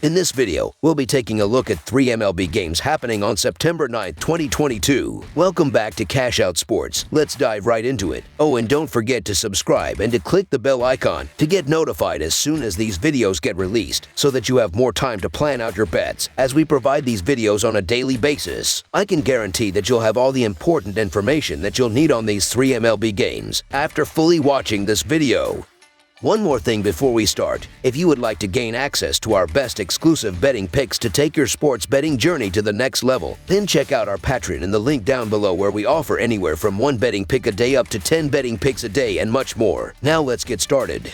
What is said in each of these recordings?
In this video, we'll be taking a look at 3 MLB games happening on September 9th, 2022. Welcome back to Cash Out Sports. Let's dive right into it. Oh, and don't forget to subscribe and to click the bell icon to get notified as soon as these videos get released so that you have more time to plan out your bets as we provide these videos on a daily basis. I can guarantee that you'll have all the important information that you'll need on these 3 MLB games after fully watching this video. One more thing before we start. If you would like to gain access to our best exclusive betting picks to take your sports betting journey to the next level, then check out our Patreon in the link down below where we offer anywhere from 1 betting pick a day up to 10 betting picks a day and much more. Now let's get started.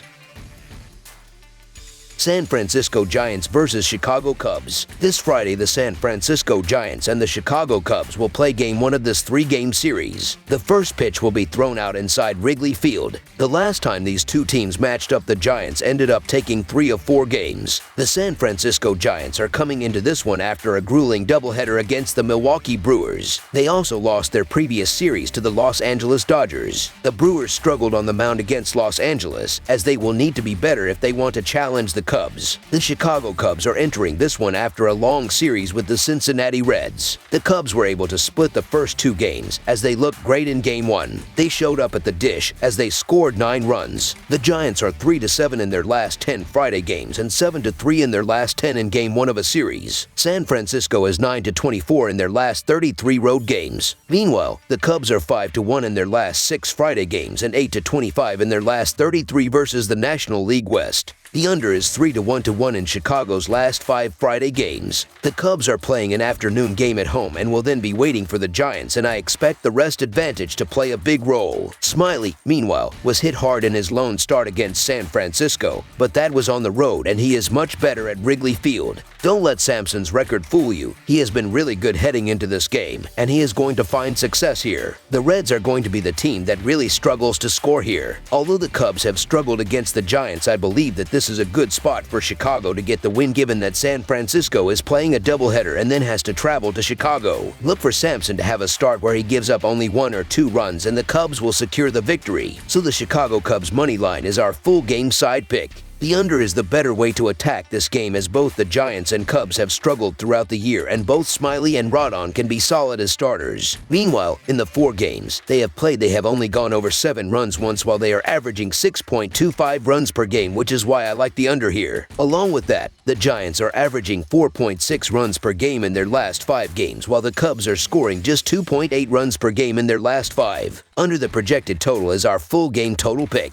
San Francisco Giants vs. Chicago Cubs. This Friday, the San Francisco Giants and the Chicago Cubs will play Game 1 of this 3-game series. The first pitch will be thrown out inside Wrigley Field. The last time these two teams matched up, the Giants ended up taking 3 of 4 games. The San Francisco Giants are coming into this one after a grueling doubleheader against the Milwaukee Brewers. They also lost their previous series to the Los Angeles Dodgers. The Brewers struggled on the mound against Los Angeles, as they will need to be better if they want to challenge the Cubs. The Chicago Cubs are entering this one after a long series with the Cincinnati Reds. The Cubs were able to split the first 2 games as they looked great in Game 1. They showed up at the dish as they scored 9 runs. The Giants are 3-7 in their last 10 Friday games and 7-3 in their last 10 in Game 1 of a series. San Francisco is 9-24 in their last 33 road games. Meanwhile, the Cubs are 5-1 in their last 6 Friday games and 8-25 in their last 33 versus the National League West. The under is 3-1 in Chicago's last 5 Friday games. The Cubs are playing an afternoon game at home and will then be waiting for the Giants, and I expect the rest advantage to play a big role. Smiley, meanwhile, was hit hard in his lone start against San Francisco, but that was on the road and he is much better at Wrigley Field. Don't let Sampson's record fool you. He has been really good heading into this game, and he is going to find success here. The Reds are going to be the team that really struggles to score here. Although the Cubs have struggled against the Giants, I believe that this is a good spot for Chicago to get the win, given that San Francisco is playing a doubleheader and then has to travel to Chicago. Look for Sampson to have a start where he gives up only 1 or 2 runs and the Cubs will secure the victory. So the Chicago Cubs money line is our full game side pick. The under is the better way to attack this game, as both the Giants and Cubs have struggled throughout the year and both Smiley and Rodon can be solid as starters. Meanwhile, in the 4 games they have played, they have only gone over 7 runs once, while they are averaging 6.25 runs per game, which is why I like the under here. Along with that, the Giants are averaging 4.6 runs per game in their last 5 games, while the Cubs are scoring just 2.8 runs per game in their last 5. Under the projected total is our full game total pick.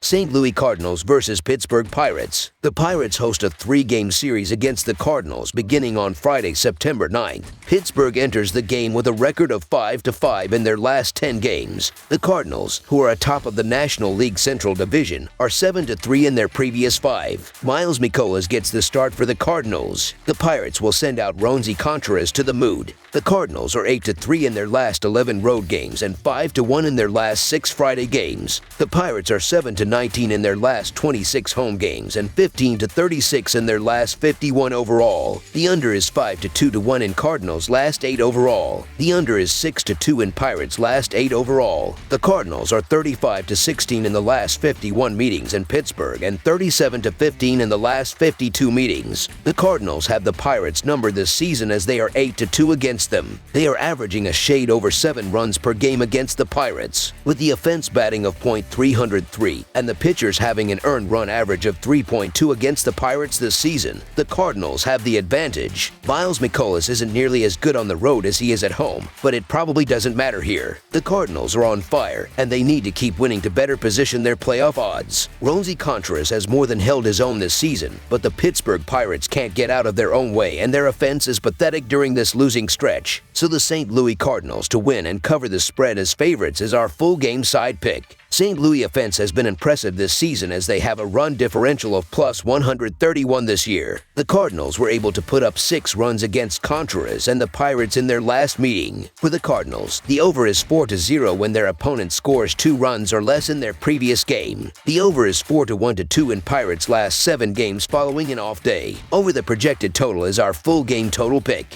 St. Louis Cardinals vs. Pittsburgh Pirates. The Pirates host a 3-game series against the Cardinals beginning on Friday, September 9th. Pittsburgh enters the game with a record of 5-5 in their last 10 games. The Cardinals, who are atop of the National League Central Division, are 7-3 in their previous 5. Miles Mikolas gets the start for the Cardinals. The Pirates will send out Roansy Contreras to the mound. The Cardinals are 8-3 in their last 11 road games and 5-1 in their last 6 Friday games. The Pirates are 7-19 in their last 26 home games and 15-36 in their last 51 overall. The under is 5-2 in Cardinals' last 8 overall. The under is 6-2 in Pirates' last 8 overall. The Cardinals are 35-16 in the last 51 meetings in Pittsburgh and 37-15 in the last 52 meetings. The Cardinals have the Pirates numbered this season as they are 8-2 against them. They are averaging a shade over 7 runs per game against the Pirates, with the offense batting of .303 and the pitchers having an earned run average of 3.2 against the Pirates this season. The Cardinals have the advantage. Miles Mikolas isn't nearly as good on the road as he is at home, but it probably doesn't matter here. The Cardinals are on fire, and they need to keep winning to better position their playoff odds. Roansy Contreras has more than held his own this season, but the Pittsburgh Pirates can't get out of their own way, and their offense is pathetic during this losing stretch. So the St. Louis Cardinals to win and cover the spread as favorites is our full game side pick. St. Louis offense has been impressive this season as they have a run differential of plus 131 this year. The Cardinals were able to put up 6 runs against Contreras and the Pirates in their last meeting. For the Cardinals, the over is 4-0 when their opponent scores 2 runs or less in their previous game. The over is 4-1-2 in Pirates' last 7 games following an off day. Over the projected total is our full game total pick.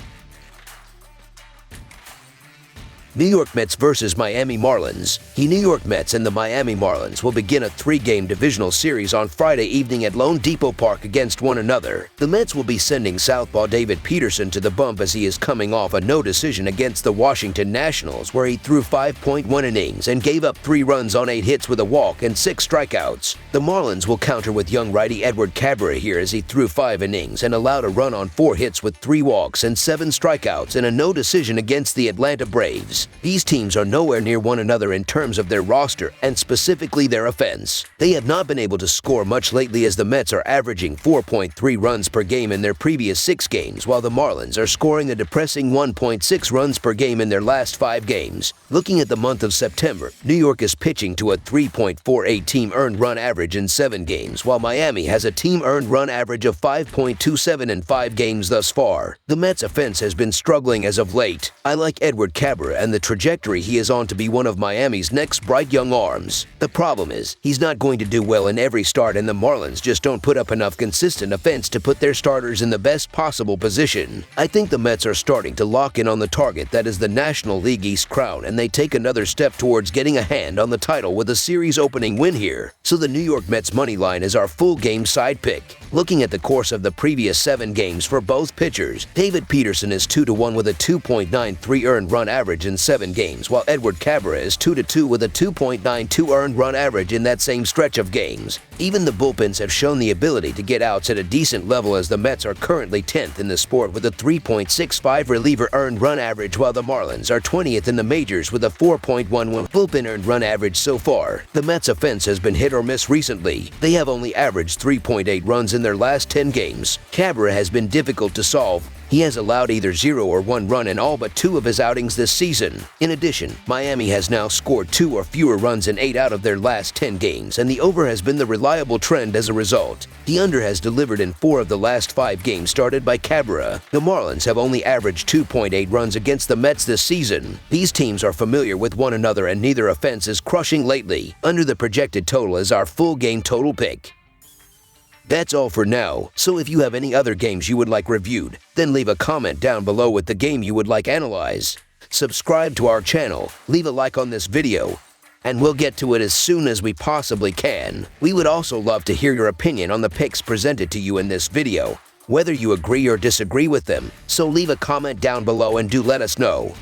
New York Mets versus Miami Marlins. The New York Mets and the Miami Marlins will begin a three-game divisional series on Friday evening at Lone Depot Park against one another. The Mets will be sending southpaw David Peterson to the bump as he is coming off a no decision against the Washington Nationals, where he threw 5.1 innings and gave up 3 runs on 8 hits with a walk and 6 strikeouts. The Marlins will counter with young righty Edward Cabrera here as he threw 5 innings and allowed a run on 4 hits with 3 walks and 7 strikeouts in a no decision against the Atlanta Braves. These teams are nowhere near one another in terms of their roster and specifically their offense. They have not been able to score much lately as the Mets are averaging 4.3 runs per game in their previous 6 games, while the Marlins are scoring a depressing 1.6 runs per game in their last 5 games. Looking at the month of September, New York is pitching to a 3.48 team earned run average in 7 games, while Miami has a team earned run average of 5.27 in 5 games thus far. The Mets offense has been struggling as of late. I like Edward Cabrera and the trajectory he is on to be one of Miami's next bright young arms. The problem is, he's not going to do well in every start, and the Marlins just don't put up enough consistent offense to put their starters in the best possible position. I think the Mets are starting to lock in on the target that is the National League East crown, and they take another step towards getting a hand on the title with a series opening win here. So the New York Mets money line is our full game side pick. Looking at the course of the previous 7 games for both pitchers, David Peterson is 2-1 with a 2.93 earned run average in 7 games, while Edward Cabrera is 2-2 with a 2.92 earned run average in that same stretch of games. Even the bullpens have shown the ability to get outs at a decent level, as the Mets are currently 10th in the sport with a 3.65 reliever earned run average, while the Marlins are 20th in the majors with a 4.11 bullpen earned run average so far. The Mets offense has been hit or miss recently. They have only averaged 3.8 runs in their last 10 games. Cabrera has been difficult to solve. He has allowed either 0 or 1 run in all but 2 of his outings this season. In addition, Miami has now scored 2 or fewer runs in 8 out of their last 10 games, and the over has been the reliable trend as a result. The under has delivered in 4 of the last 5 games started by Cabrera. The Marlins have only averaged 2.8 runs against the Mets this season. These teams are familiar with one another, and neither offense is crushing lately. Under the projected total is our full game total pick. That's all for now, so if you have any other games you would like reviewed, then leave a comment down below with the game you would like analyzed. Subscribe to our channel, leave a like on this video, and we'll get to it as soon as we possibly can. We would also love to hear your opinion on the picks presented to you in this video, whether you agree or disagree with them, so leave a comment down below and do let us know.